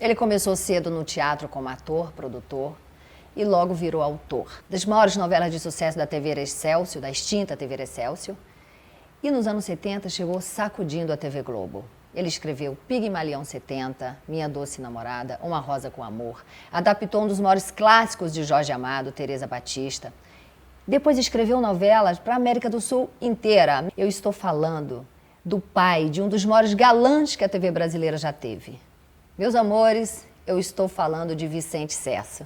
Ele começou cedo no teatro como ator, produtor e logo virou autor das maiores novelas de sucesso da TV Excelsior, da extinta TV Excelsior. E nos anos 70 chegou sacudindo a TV Globo. Ele escreveu Pigmalião 70, Minha Doce Namorada, Uma Rosa com Amor. Adaptou um dos maiores clássicos de Jorge Amado, Teresa Batista. Depois escreveu novelas para a América do Sul inteira. Eu estou falando do pai de um dos maiores galãs que a TV brasileira já teve. Meus amores, eu estou falando de Vicente Cesso.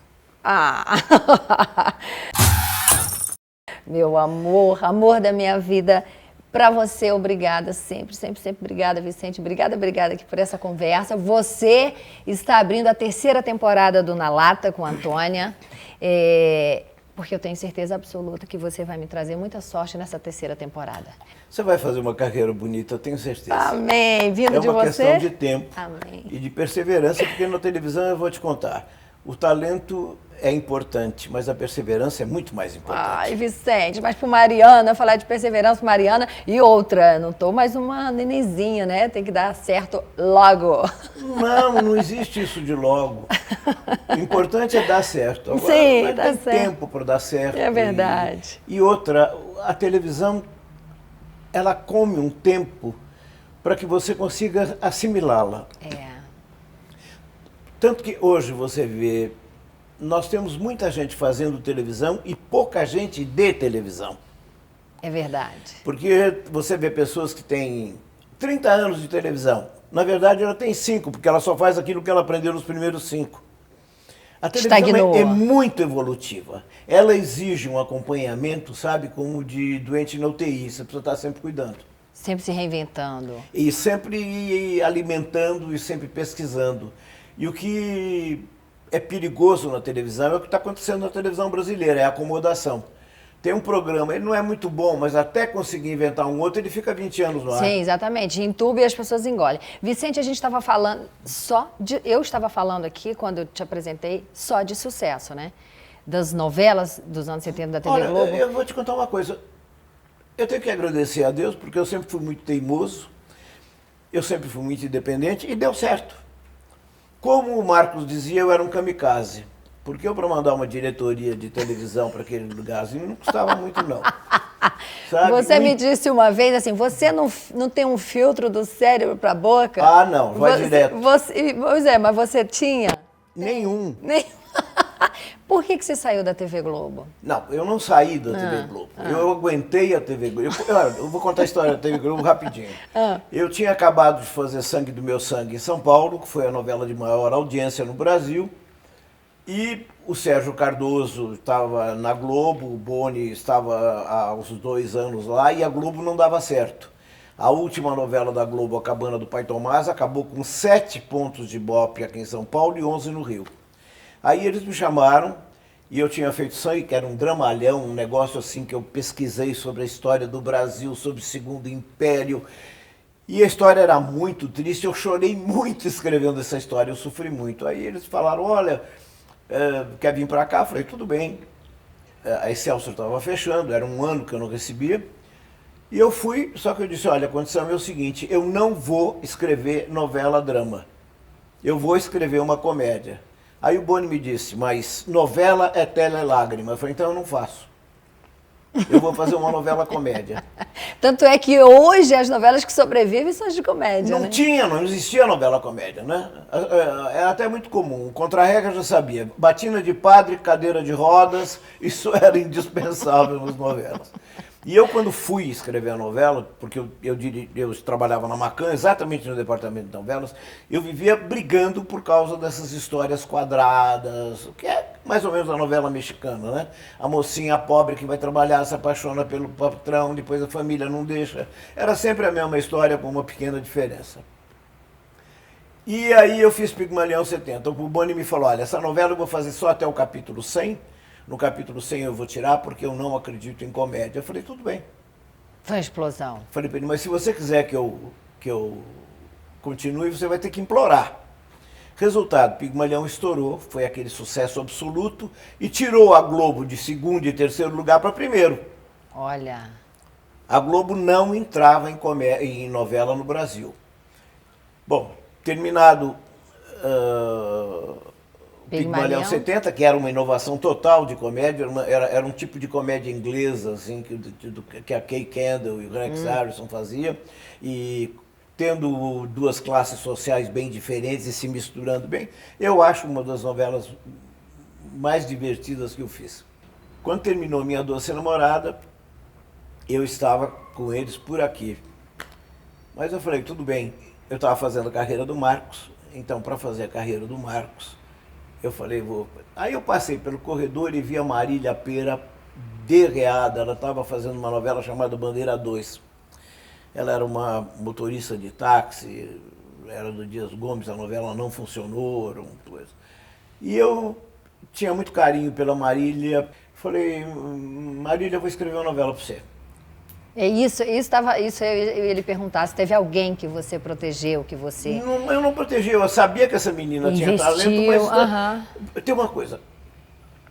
Meu amor, amor da minha vida. Para você, obrigada, sempre, sempre, sempre obrigada, Vicente. Obrigada aqui por essa conversa. Você está abrindo a 3ª temporada do Na Lata com a Antônia, porque eu tenho certeza absoluta que você vai me trazer muita sorte nessa 3ª temporada. Você vai fazer uma carreira bonita, eu tenho certeza. Amém. Vindo de você. É uma questão de tempo. Amém. E de perseverança, porque na televisão eu vou te contar. O talento é importante, mas a perseverança é muito mais importante. Ai, Vicente, mas pro Mariana, falar de perseverança pro Mariana e outra, não tô mais uma nenenzinha, né? Tem que dar certo logo. Não existe isso de logo. O importante é dar certo. Agora, sim, dá tem certo. tempo para dar certo. É verdade. E outra, a televisão, ela come um tempo para que você consiga assimilá-la. Tanto que hoje você vê, nós temos muita gente fazendo televisão e pouca gente de televisão. É verdade. Porque você vê pessoas que têm 30 anos de televisão. Na verdade, ela tem 5, porque ela só faz aquilo que ela aprendeu nos primeiros 5. A televisão é muito evolutiva. Ela exige um acompanhamento, sabe, como de doente na UTI. Você precisa estar sempre cuidando. Sempre se reinventando. E sempre alimentando e sempre pesquisando. E o que é perigoso na televisão é o que está acontecendo na televisão brasileira, é a acomodação. Tem um programa, ele não é muito bom, mas até conseguir inventar um outro, ele fica 20 anos no ar. Sim, exatamente. Entuba e as pessoas engolem. Vicente, a gente estava falando eu estava falando aqui, quando eu te apresentei, só de sucesso, né? Das novelas dos anos 70 da TV Globo. Eu vou te contar uma coisa. Eu tenho que agradecer a Deus, porque eu sempre fui muito teimoso, eu sempre fui muito independente e deu certo. Como o Marcos dizia, eu era um kamikaze. Porque eu, para mandar uma diretoria de televisão para aquele lugarzinho, não custava muito, não. Sabe? Você me disse uma vez assim, você não tem um filtro do cérebro para a boca? Ah, não, vai direto. Pois é, mas você tinha? Nenhum. Por que você saiu da TV Globo? Não, eu não saí da TV Globo. Eu aguentei a TV Globo. Eu vou contar a história da TV Globo rapidinho. Eu tinha acabado de fazer Sangue do Meu Sangue em São Paulo, que foi a novela de maior audiência no Brasil. E o Sérgio Cardoso estava na Globo, o Boni estava há uns 2 anos lá e a Globo não dava certo. A última novela da Globo, A Cabana do Pai Tomás, acabou com 7 pontos de Ibope aqui em São Paulo e 11 no Rio. Aí eles me chamaram e eu tinha feito Sangue, que era um dramalhão, um negócio assim que eu pesquisei sobre a história do Brasil, sobre o Segundo Império. E a história era muito triste, eu chorei muito escrevendo essa história, eu sofri muito. Aí eles falaram, olha, quer vir para cá? Eu falei, tudo bem. A Excelsior estava fechando, era um ano que eu não recebia. E eu fui, só que eu disse, olha, a condição é o seguinte, eu não vou escrever novela-drama. Eu vou escrever uma comédia. Aí o Boni me disse, mas novela é telelágrima. Eu falei, então eu não faço. Eu vou fazer uma novela comédia. Tanto é que hoje as novelas que sobrevivem são as de comédia, não existia novela comédia, né? Era até muito comum. Contra a regra já sabia. Batina de padre, cadeira de rodas, isso era indispensável nas novelas. E eu, quando fui escrever a novela, porque eu trabalhava na Macan, exatamente no departamento de novelas, eu vivia brigando por causa dessas histórias quadradas, que é mais ou menos a novela mexicana, né? A mocinha pobre que vai trabalhar, se apaixona pelo patrão, depois a família não deixa. Era sempre a mesma história, com uma pequena diferença. E aí eu fiz Pigmalião 70. O Boni me falou, olha, essa novela eu vou fazer só até o capítulo 100, no capítulo 100 eu vou tirar porque eu não acredito em comédia. Eu falei, tudo bem. Foi uma explosão. Falei para ele, mas se você quiser que eu continue, você vai ter que implorar. Resultado, Pigmalião estourou, foi aquele sucesso absoluto e tirou a Globo de 2º e 3º lugar para 1º. Olha. A Globo não entrava em novela no Brasil. Bom, terminado Pigmalião 70, que era uma inovação total de comédia, era um tipo de comédia inglesa, assim, que a Kay Kendall e o Rex Harrison faziam, e tendo duas classes sociais bem diferentes e se misturando bem, eu acho uma das novelas mais divertidas que eu fiz. Quando terminou Minha Doce Namorada, eu estava com eles por aqui. Mas eu falei, tudo bem, eu estava fazendo a carreira do Marcos, então para fazer a carreira do Marcos, eu falei, vou... Aí eu passei pelo corredor e vi a Marília Pêra derreada, ela estava fazendo uma novela chamada Bandeira 2. Ela era uma motorista de táxi, era do Dias Gomes, a novela não funcionou, coisa. E eu tinha muito carinho pela Marília, falei, Marília, eu vou escrever uma novela para você. É isso eu ia lhe perguntar, se teve alguém que você protegeu, que você... Não, eu não protegi, eu sabia que essa menina tinha talento, mas tem uma coisa,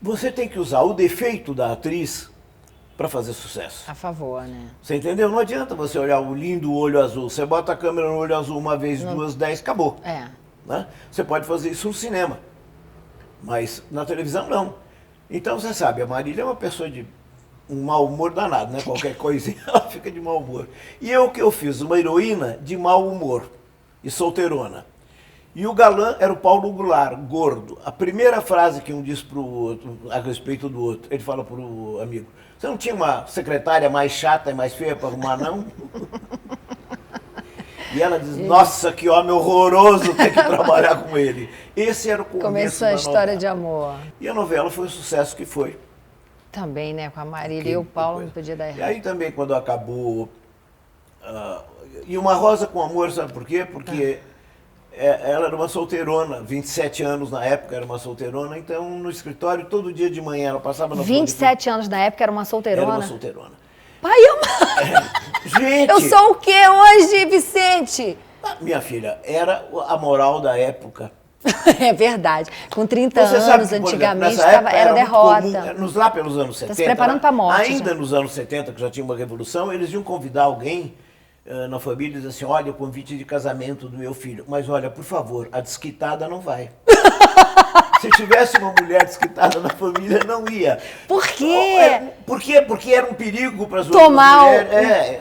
você tem que usar o defeito da atriz para fazer sucesso. A favor, né? Você entendeu? Não adianta você olhar o lindo olho azul, você bota a câmera no olho azul uma vez, duas, 10, acabou. É. Né? Você pode fazer isso no cinema, mas na televisão não. Então você sabe, a Marília é uma pessoa de um mau humor danado, né? Qualquer coisinha ela fica de mau humor. E eu que eu fiz uma heroína de mau humor e solteirona. E o galã era o Paulo Goulart, gordo. A primeira frase que um diz pro outro, a respeito do outro, ele fala pro amigo, você não tinha uma secretária mais chata e mais feia para arrumar, não? E ela diz, nossa, que homem horroroso ter que trabalhar com ele. Esse era o começo Começou a história de amor. E a novela foi o sucesso que foi. Também, né? Com a Marília e o Paulo não podia dar errado. E aí também, quando acabou... e Uma Rosa com Amor, sabe por quê? Porque ela era uma solteirona, 27 anos na época, era uma solteirona, então no escritório, todo dia de manhã, ela passava na 27 anos na época, era uma solteirona? Era uma solteirona. Pai, gente! Eu sou o quê hoje, Vicente? Minha filha, era a moral da época. É verdade. Com 30 Você anos, sabe que, antigamente, época, era derrota. Comum, lá pelos anos 70, tá se preparando para a morte. Ainda já. nos anos 70, que já tinha uma revolução, eles iam convidar alguém na família e dizer assim, olha, o convite de casamento do meu filho. Mas olha, por favor, a desquitada não vai. Se tivesse uma mulher desquitada na família, não ia. Por quê? Porque era um perigo para as outras mulheres.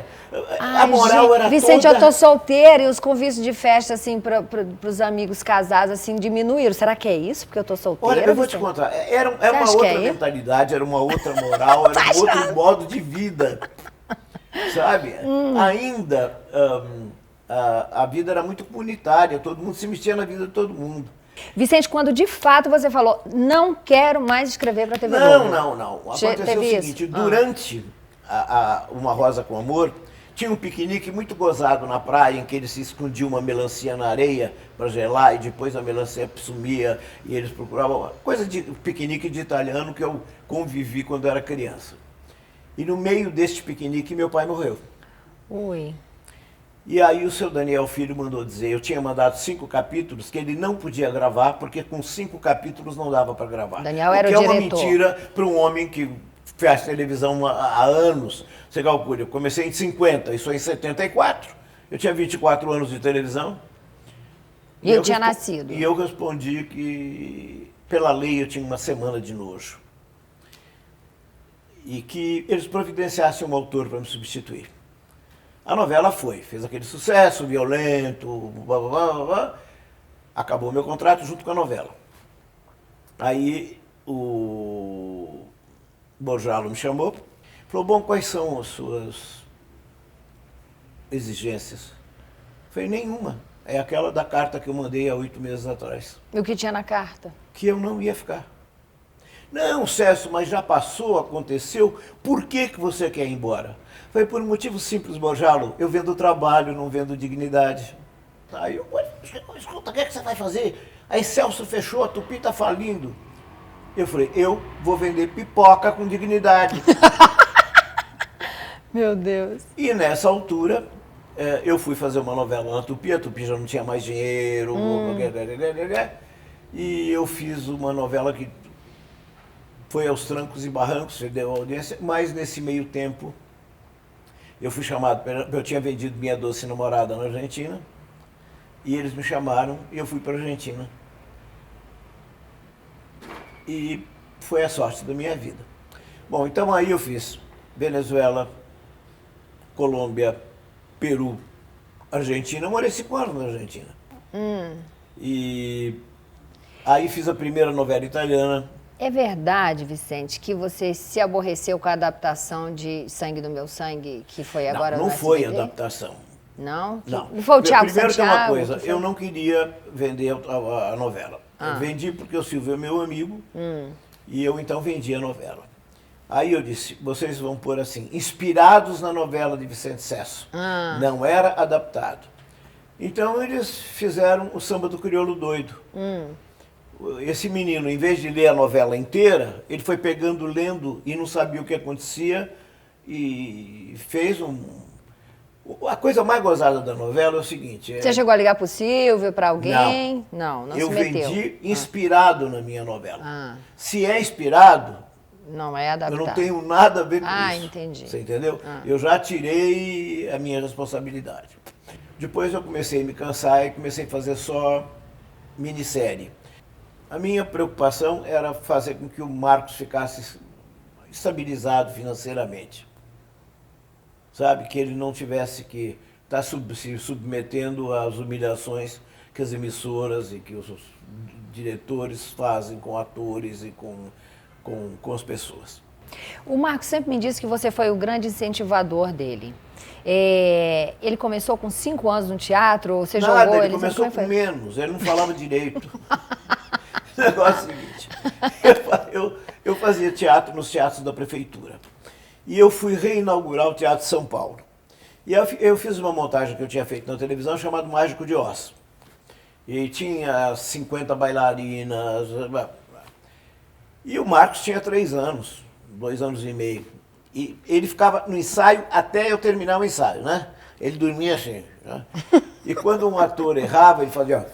A moral era Vicente, toda... eu tô solteira e os convites de festa, assim, para os amigos casados, assim, diminuíram. Será que é isso? Porque eu tô solteira? Olha, eu vou te contar. Era uma outra mentalidade, era uma outra moral, era um outro modo de vida. Sabe? Ainda a vida era muito comunitária, todo mundo se mexia na vida de todo mundo. Vicente, quando de fato você falou, não quero mais escrever para a TV Globo. Não. Aconteceu o seguinte, durante Uma Rosa com Amor, tinha um piquenique muito gozado na praia, em que eles se escondiam uma melancia na areia para gelar, e depois a melancia sumia, e eles procuravam... Coisa de piquenique de italiano que eu convivi quando era criança. E no meio deste piquenique, meu pai morreu. Ui. E aí o seu Daniel Filho mandou dizer, eu tinha mandado 5 capítulos, que ele não podia gravar, porque com 5 capítulos não dava para gravar. Daniel era o diretor. Que é uma mentira para um homem que faz televisão há anos. Você calcula, eu comecei em 50, isso em 74. Eu tinha 24 anos de televisão. E eu tinha nascido. E eu respondi que, pela lei, eu tinha uma semana de nojo. E que eles providenciassem um autor para me substituir. A novela fez aquele sucesso violento, blá, blá, blá, blá. Acabou meu contrato junto com a novela. Aí o Borjalo me chamou, falou, bom, quais são as suas exigências? Eu falei, nenhuma. É aquela da carta que eu mandei há 8 meses atrás. E o que tinha na carta? Que eu não ia ficar. Não, Cécio, mas já passou, aconteceu, por que você quer ir embora? Foi por um motivo simples, Borjalo, eu vendo trabalho, não vendo dignidade. Aí eu, escuta, o que você vai fazer? Aí Celso fechou, a Tupi tá falindo. Eu falei, eu vou vender pipoca com dignidade. Meu Deus. E nessa altura, eu fui fazer uma novela na Tupi, a Tupi já não tinha mais dinheiro, e eu fiz uma novela que foi aos trancos e barrancos, deu audiência, mas nesse meio tempo eu fui chamado, eu tinha vendido Minha Doce Namorada na Argentina, e eles me chamaram e eu fui para a Argentina. E foi a sorte da minha vida. Bom, então aí eu fiz Venezuela, Colômbia, Peru, Argentina. Eu morei 5 anos na Argentina. E aí fiz a primeira novela italiana. É verdade, Vicente, que você se aborreceu com a adaptação de Sangue do Meu Sangue, que foi agora Não no foi SBT? adaptação. Não? Não. Foi o Thiago Primeiro tem uma Santiago? coisa, Que foi? eu não queria vender a novela. Eu vendi porque o Silvio é meu amigo e eu então vendi a novela. Aí eu disse, vocês vão pôr assim, inspirados na novela de Vicente Sesso. Não era adaptado. Então eles fizeram o Samba do Crioulo Doido. Esse menino, em vez de ler a novela inteira, ele foi pegando, lendo e não sabia o que acontecia e fez A coisa mais gozada da novela é o seguinte... Você chegou a ligar pro Silvio, para alguém? Não eu se meteu. vendi inspirado na minha novela. Ah. Se é inspirado, Não é adaptado. eu não tenho nada a ver com Ah, isso. entendi. Você entendeu? Eu já tirei a minha responsabilidade. Depois eu comecei a me cansar e comecei a fazer só minissérie. A minha preocupação era fazer com que o Marcos ficasse estabilizado financeiramente. Sabe? Que ele não tivesse que estar se submetendo às humilhações que as emissoras e que os diretores fazem com atores e com as pessoas. O Marcos sempre me disse que você foi o grande incentivador dele. Ele começou com 5 anos no teatro, ou você Nada, jogou... ele começou com foi? menos, ele não falava direito. O negócio é o seguinte, eu fazia teatro nos teatros da prefeitura. E eu fui reinaugurar o Teatro São Paulo. E eu fiz uma montagem que eu tinha feito na televisão chamada Mágico de Oz. E tinha 50 bailarinas. E o Marcos tinha 3 anos, 2 anos e meio. E ele ficava no ensaio até eu terminar o ensaio, né? Ele dormia assim, né? E quando um ator errava, ele fazia...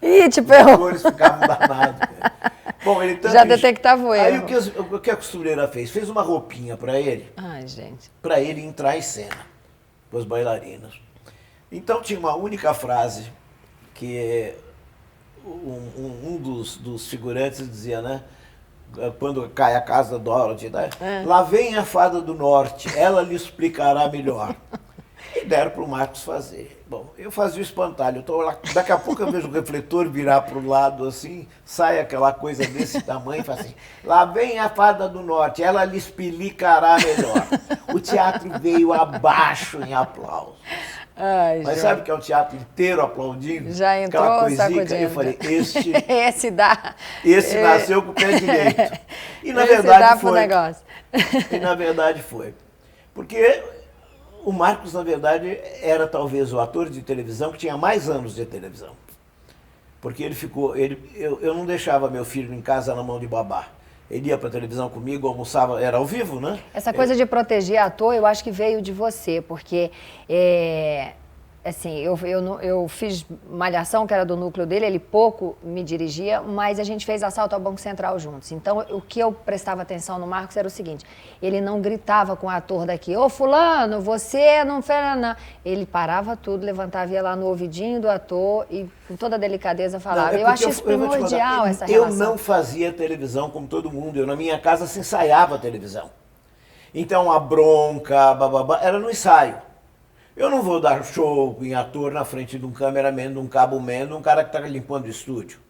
Ih, tipo Os eu. atores ficavam danados. Bom, ele tanto Já detectava o Aí erro. o que a costureira fez? Fez uma roupinha para ele. Ai, gente. Para ele entrar em cena com as bailarinas. Então tinha uma única frase que um dos figurantes dizia, né? Quando cai a casa da Dorothy, né? Lá vem a fada do norte, ela lhe explicará melhor. E deram para o Marcos fazer. Bom, eu fazia o espantalho, eu tô lá, daqui a pouco eu vejo o refletor virar para o lado assim, sai aquela coisa desse tamanho e faz assim, lá vem a fada do norte, ela lhe explicará melhor. O teatro veio abaixo em aplausos. Ai, Mas sabe que é o teatro inteiro aplaudindo? Já entrou aquela coisinha, sacudindo. eu falei, Esse nasceu com o pé direito. E na esse verdade dá pro foi. negócio. E na verdade foi. Porque o Marcos, na verdade, era talvez o ator de televisão que tinha mais anos de televisão. Porque ele ficou... Eu não deixava meu filho em casa na mão de babá. Ele ia para a televisão comigo, almoçava, era ao vivo, né? Essa coisa de proteger ator, eu acho que veio de você, porque... assim, eu fiz Malhação, que era do núcleo dele, ele pouco me dirigia, mas a gente fez Assalto ao Banco Central juntos. Então, o que eu prestava atenção no Marcos era o seguinte, ele não gritava com o ator daqui, ô fulano, você não fez nada. Ele parava tudo, levantava, ia lá no ouvidinho do ator e com toda a delicadeza falava. Não, eu acho isso primordial, essa relação. Eu não fazia televisão como todo mundo, eu na minha casa se ensaiava a televisão. Então a bronca, bababá, era no ensaio. Eu não vou dar show em ator na frente de um cameraman, de um cabo-man, de um cara que está limpando o estúdio.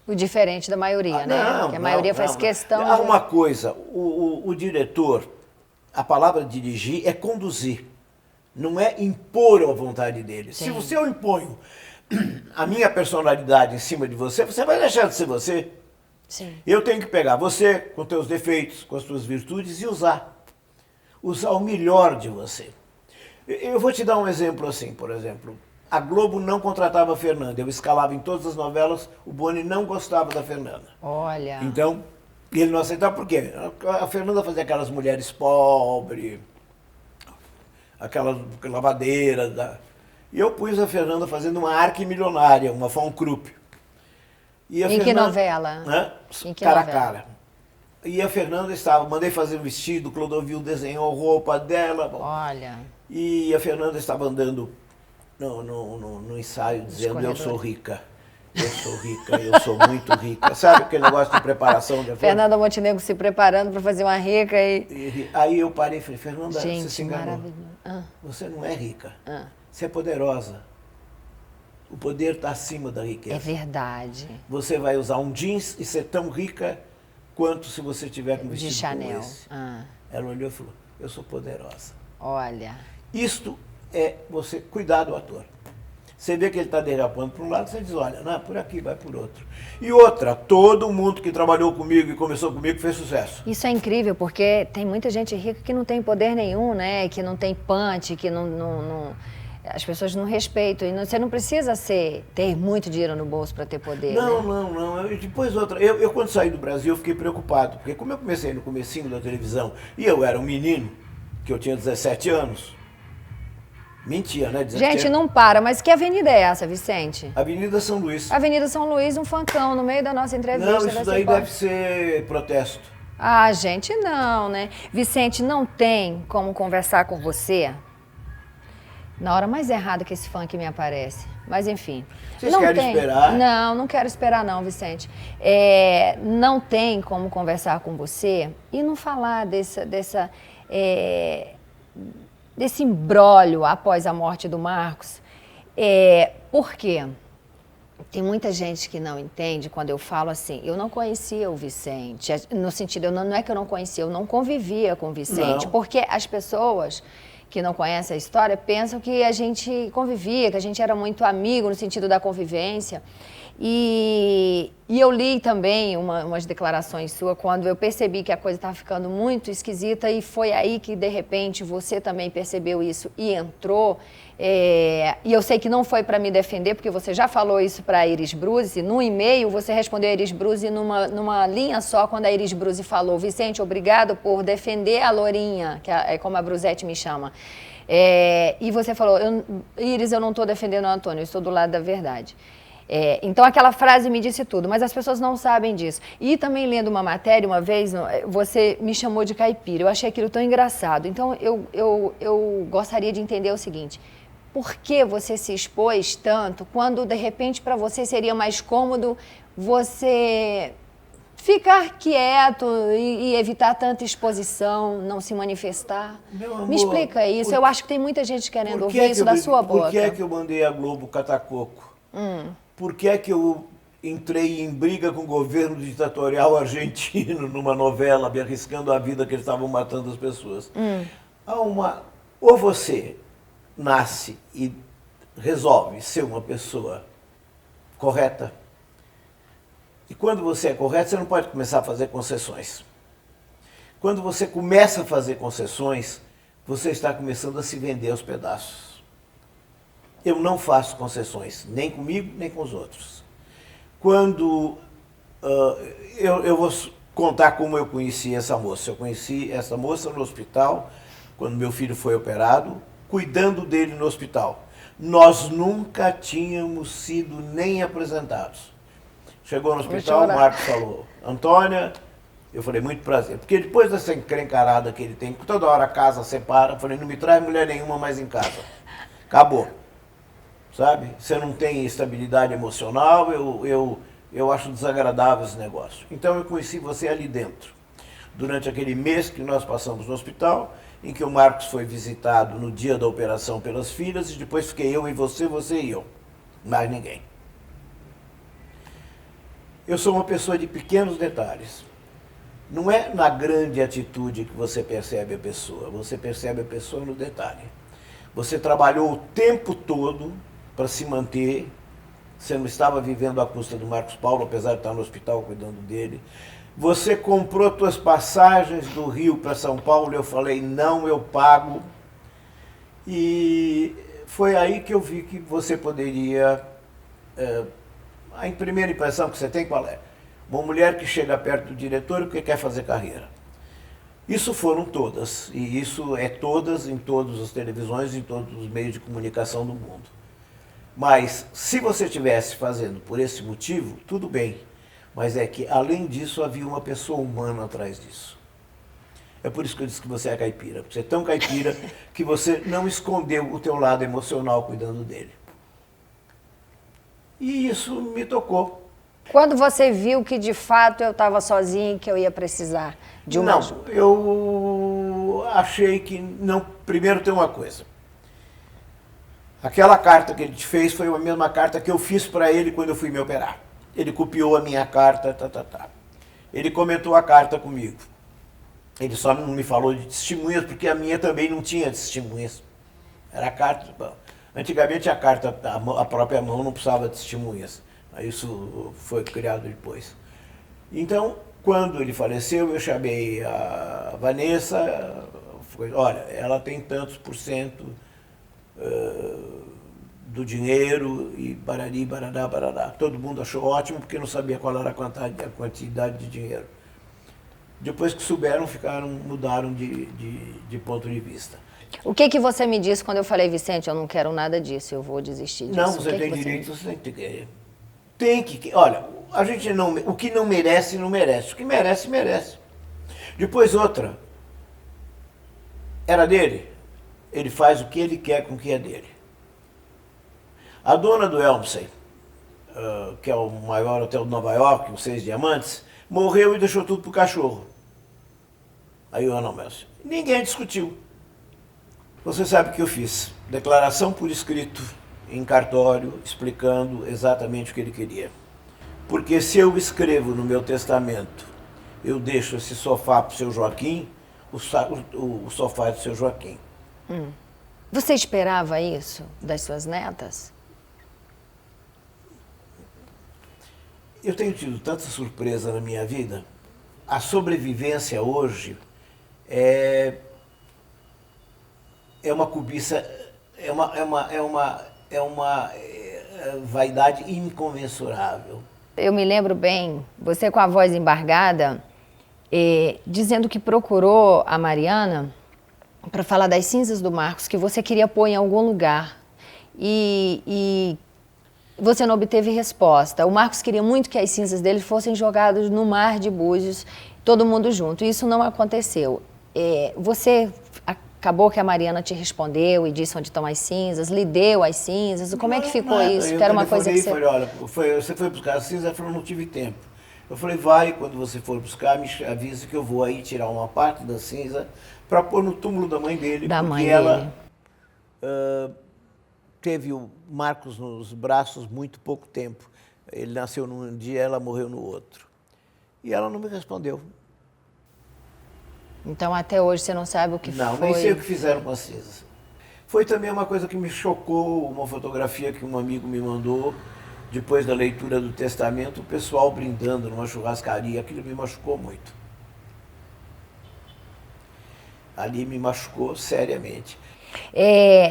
O diferente da maioria, né? Não, porque a maioria faz questão... Há uma coisa, o diretor, a palavra dirigir é conduzir, não é impor a vontade dele. Sim. Se você eu imponho a minha personalidade em cima de você, você vai deixar de ser você. Sim. Eu tenho que pegar você com teus defeitos, com as tuas virtudes e usar. Usar o melhor de você. Eu vou te dar um exemplo assim, por exemplo. A Globo não contratava a Fernanda. Eu escalava em todas as novelas, o Boni não gostava da Fernanda. Olha. Então, ele não aceitava por quê? A Fernanda fazia aquelas mulheres pobres, aquelas lavadeiras. E eu pus a Fernanda fazendo uma arquimilionária, uma Von Krupp. Em que novela? Né? Em que Cara a novela? cara. E a Fernanda mandei fazer um vestido, Clodovil desenhou roupa dela. Bom. Olha. E a Fernanda estava andando no ensaio dizendo, eu sou rica. Eu sou rica, eu sou muito rica. Sabe aquele negócio de preparação? Fernanda Montenegro se preparando para fazer uma rica e... Aí eu parei e falei, Fernanda, gente, você se enganou. Você não é rica, você é poderosa. O poder está acima da riqueza. É verdade. Você vai usar um jeans e ser tão rica quanto se você tiver com um vestido de Chanel. como esse. Ela olhou e falou, eu sou poderosa. Olha. Isto é você cuidar do ator. Você vê que ele está derrapando para um lado, você diz, olha, não, por aqui, vai por outro. E outra, todo mundo que trabalhou comigo e começou comigo fez sucesso. Isso é incrível, porque tem muita gente rica que não tem poder nenhum, né? Que não tem punch, que as pessoas não respeitam. E você não precisa ter muito dinheiro no bolso para ter poder, Não, né? não. Depois outra, eu quando saí do Brasil eu fiquei preocupado, porque como eu comecei no comecinho da televisão e eu era um menino, que eu tinha 17 anos, mentia, né? Gente, não para, mas que avenida é essa, Vicente? Avenida São Luís. Avenida São Luís, um funkão, no meio da nossa entrevista. Não, isso daí deve ser protesto. Ah, gente, não, né? Vicente, não tem como conversar com você na hora mais errada que esse funk me aparece. Mas, enfim. Vocês querem esperar? Não quero esperar não, Vicente. Não tem como conversar com você e não falar desse imbróglio após a morte do Marcos. Por quê? Tem muita gente que não entende quando eu falo assim, eu não conhecia o Vicente, no sentido, não é que eu não conhecia, eu não convivia com o Vicente, não. Porque as pessoas que não conhecem a história pensam que a gente convivia, que a gente era muito amigo no sentido da convivência. E eu li também umas declarações suas quando eu percebi que a coisa estava ficando muito esquisita e foi aí que, de repente, você também percebeu isso e entrou. E eu sei que não foi para me defender, porque você já falou isso para a Iris Bruzi. No e-mail, você respondeu a Iris Bruzi numa linha só, quando a Iris Bruzi falou, Vicente, obrigado por defender a Lourinha, que é como a Bruzete me chama. E você falou, Iris, eu não estou defendendo o Antônio, eu estou do lado da verdade. Então, aquela frase me disse tudo, mas as pessoas não sabem disso. E também lendo uma matéria, uma vez, você me chamou de caipira. Eu achei aquilo tão engraçado. Então, eu gostaria de entender o seguinte, por que você se expôs tanto quando, de repente, para você seria mais cômodo você ficar quieto e evitar tanta exposição, não se manifestar? Meu amor, me explica isso. Eu acho que tem muita gente querendo ouvir isso da sua boca. Por que é que eu mandei a Globo catar coco? Por que é que eu entrei em briga com o governo ditatorial argentino numa novela, me arriscando a vida que eles estavam matando as pessoas? Ou você nasce e resolve ser uma pessoa correta, e quando você é correto, você não pode começar a fazer concessões. Quando você começa a fazer concessões, você está começando a se vender aos pedaços. Eu não faço concessões, nem comigo, nem com os outros. Quando eu vou contar como eu conheci essa moça. Eu conheci essa moça no hospital, quando meu filho foi operado, cuidando dele no hospital. Nós nunca tínhamos sido nem apresentados. Chegou no hospital, o Marcos falou, Antônia, eu falei, muito prazer. Porque depois dessa encrencarada que ele tem, toda hora a casa separa, eu falei, não me traz mulher nenhuma mais em casa. Acabou. Sabe? Você não tem estabilidade emocional, eu acho desagradável esse negócio. Então eu conheci você ali dentro, durante aquele mês que nós passamos no hospital, em que o Marcos foi visitado no dia da operação pelas filhas, e depois fiquei eu e você e eu, mais ninguém. Eu sou uma pessoa de pequenos detalhes. Não é na grande atitude que você percebe a pessoa, você percebe a pessoa no detalhe. Você trabalhou o tempo todo para se manter, você não estava vivendo à custa do Marcos Paulo, apesar de estar no hospital cuidando dele. Você comprou suas passagens do Rio para São Paulo, eu falei, não, eu pago. E foi aí que eu vi que você poderia... a primeira impressão que você tem, qual é? Uma mulher que chega perto do diretor porque quer fazer carreira. Isso foram todas, e isso é todas em todas as televisões, em todos os meios de comunicação do mundo. Mas se você estivesse fazendo por esse motivo, tudo bem. Mas é que, além disso, havia uma pessoa humana atrás disso. É por isso que eu disse que você é caipira. Você é tão caipira que você não escondeu o teu lado emocional cuidando dele. E isso me tocou. Quando você viu que de fato eu estava sozinha e que eu ia precisar de uma ajuda? Não, eu achei que não. Primeiro tem uma coisa. Aquela carta que ele te fez foi a mesma carta que eu fiz para ele quando eu fui me operar. Ele copiou a minha carta, Ele comentou a carta comigo. Ele só não me falou de testemunhas, porque a minha também não tinha testemunhas. Era a carta. Bom, antigamente a carta, a própria mão não precisava de testemunhas. Isso foi criado depois. Então, quando ele faleceu, eu chamei a Vanessa. Olha, ela tem tantos por cento do dinheiro e barari, barará, barará. Todo mundo achou ótimo porque não sabia qual era a quantidade de dinheiro. Depois que souberam, mudaram de ponto de vista. O que você me disse quando eu falei, Vicente, eu não quero nada disso, eu vou desistir disso? Não, você tem direito, você tem que... Olha, a gente não... O que não merece, não merece. O que merece, merece. Depois outra. Era dele. Ele faz o que ele quer com o que é dele. A dona do Elmsey, que é o maior hotel de Nova York, os 6 Diamantes, morreu e deixou tudo pro cachorro. Aí o Ana Melcio. Ninguém discutiu. Você sabe o que eu fiz? Declaração por escrito, em cartório, explicando exatamente o que ele queria. Porque se eu escrevo no meu testamento, eu deixo esse sofá pro seu Joaquim, o sofá é do seu Joaquim. Você esperava isso das suas netas? Eu tenho tido tanta surpresa na minha vida. A sobrevivência hoje é uma cobiça, é uma vaidade incomensurável. Eu me lembro bem, você com a voz embargada, dizendo que procurou a Mariana para falar das cinzas do Marcos, que você queria pôr em algum lugar. E você não obteve resposta. O Marcos queria muito que as cinzas dele fossem jogadas no mar de Búzios, todo mundo junto. Isso não aconteceu. Você acabou que a Mariana te respondeu e disse onde estão as cinzas, lhe deu as cinzas. Como é que ficou isso? Que era uma coisa que você... Falei, olha, você foi buscar as cinzas? Ela falou, não tive tempo. Eu falei, vai, quando você for buscar, me avisa que eu vou aí tirar uma parte da cinza para pôr no túmulo da mãe dele. Porque ela teve o Marcos nos braços muito pouco tempo. Ele nasceu num dia, ela morreu no outro. E ela não me respondeu. Então, até hoje, você não sabe o que foi? Não, nem sei o que fizeram com as cinzas. Foi também uma coisa que me chocou, uma fotografia que um amigo me mandou, depois da leitura do testamento, o pessoal brindando numa churrascaria. Aquilo me machucou muito. Ali me machucou seriamente.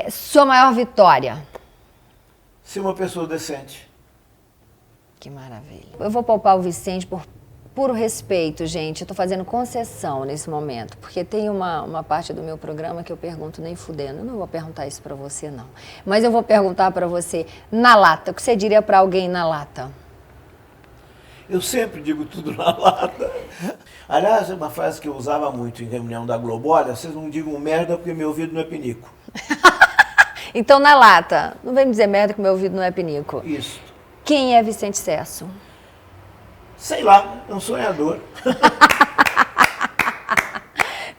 Sua maior vitória? Ser uma pessoa decente. Que maravilha. Eu vou poupar o Vicente por puro respeito, gente. Eu tô fazendo concessão nesse momento, porque tem uma parte do meu programa que eu pergunto nem fudendo. Eu não vou perguntar isso pra você, não. Mas eu vou perguntar pra você, na lata, o que você diria pra alguém na lata? Eu sempre digo tudo na lata. Aliás, é uma frase que eu usava muito em reunião da Globo. Olha, vocês não digam merda porque meu ouvido não é pinico. Então, na lata, não vem me dizer merda que meu ouvido não é pinico. Isso. Quem é Vicente Cesso? Sei lá, é um sonhador.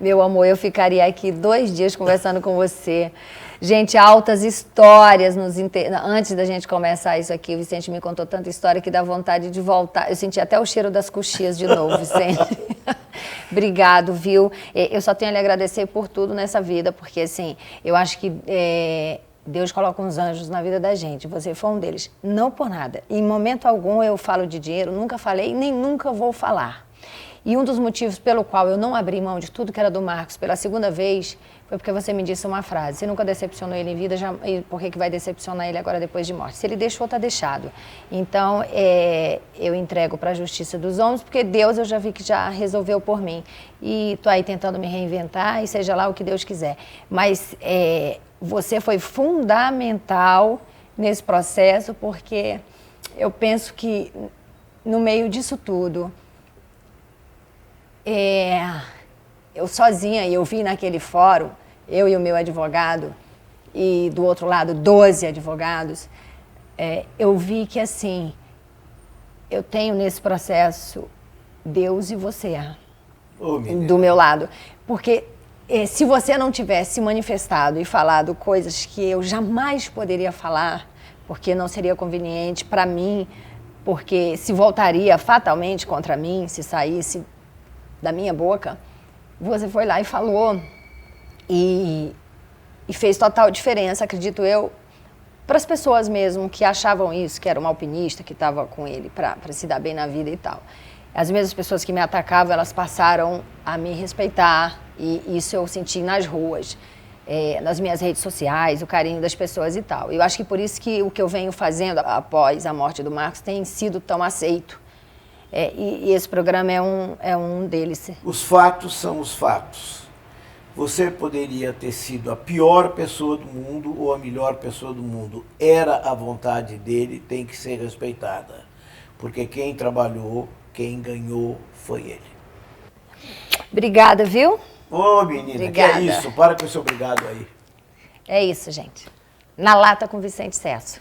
Meu amor, eu ficaria aqui 2 dias conversando com você. Gente, altas histórias antes da gente começar isso aqui. O Vicente me contou tanta história que dá vontade de voltar. Eu senti até o cheiro das coxias de novo, Vicente. Obrigado, viu? Eu só tenho a lhe agradecer por tudo nessa vida, porque assim, eu acho que Deus coloca uns anjos na vida da gente. Você foi um deles. Não por nada. Em momento algum eu falo de dinheiro, nunca falei, nem nunca vou falar. E um dos motivos pelo qual eu não abri mão de tudo que era do Marcos pela segunda vez foi porque você me disse uma frase. Você nunca decepcionou ele em vida, por que vai decepcionar ele agora depois de morte? Se ele deixou, está deixado. Então, eu entrego para a justiça dos homens, porque Deus eu já vi que já resolveu por mim. E estou aí tentando me reinventar, e seja lá o que Deus quiser. Mas você foi fundamental nesse processo, porque eu penso que no meio disso tudo, eu sozinha, e eu vi naquele fórum, eu e o meu advogado, e do outro lado 12 advogados, eu vi que, assim, eu tenho nesse processo Deus e você do meu lado. Porque se você não tivesse se manifestado e falado coisas que eu jamais poderia falar, porque não seria conveniente para mim, porque se voltaria fatalmente contra mim, se saísse da minha boca, você foi lá e falou. E fez total diferença, acredito eu, para as pessoas mesmo que achavam isso, que era uma alpinista, que estava com ele para se dar bem na vida e tal. As mesmas pessoas que me atacavam, elas passaram a me respeitar, e isso eu senti nas ruas, nas minhas redes sociais, o carinho das pessoas e tal. Eu acho que por isso que o que eu venho fazendo após a morte do Marcos tem sido tão aceito. E esse programa é um deles. Os fatos são os fatos. Você poderia ter sido a pior pessoa do mundo ou a melhor pessoa do mundo. Era a vontade dele, tem que ser respeitada. Porque quem trabalhou, quem ganhou foi ele. Obrigada, viu? Ô, menina, Obrigada. Que é isso? Para com esse obrigado aí. É isso, gente. Na lata com Vicente Cesso.